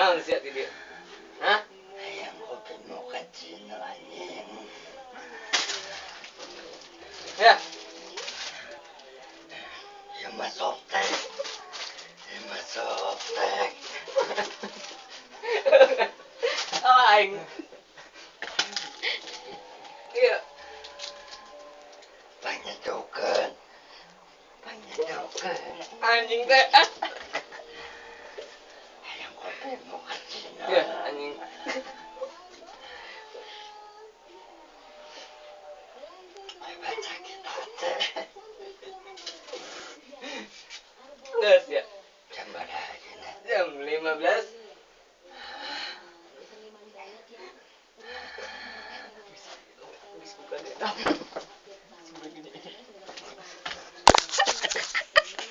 naon sih di dieu? Hah? Hayang kopi mau ka Cina anjing. Ya. Ya mah softtek. Ya mah softtek. Oh aing. Iya. Panyedokeun. Anjing teh. Hayang kopi mau ka Cina. Iya, anjing. Baca kita teh. Geus ya. Jam berapa aja Jam 15. Bisa buka deh.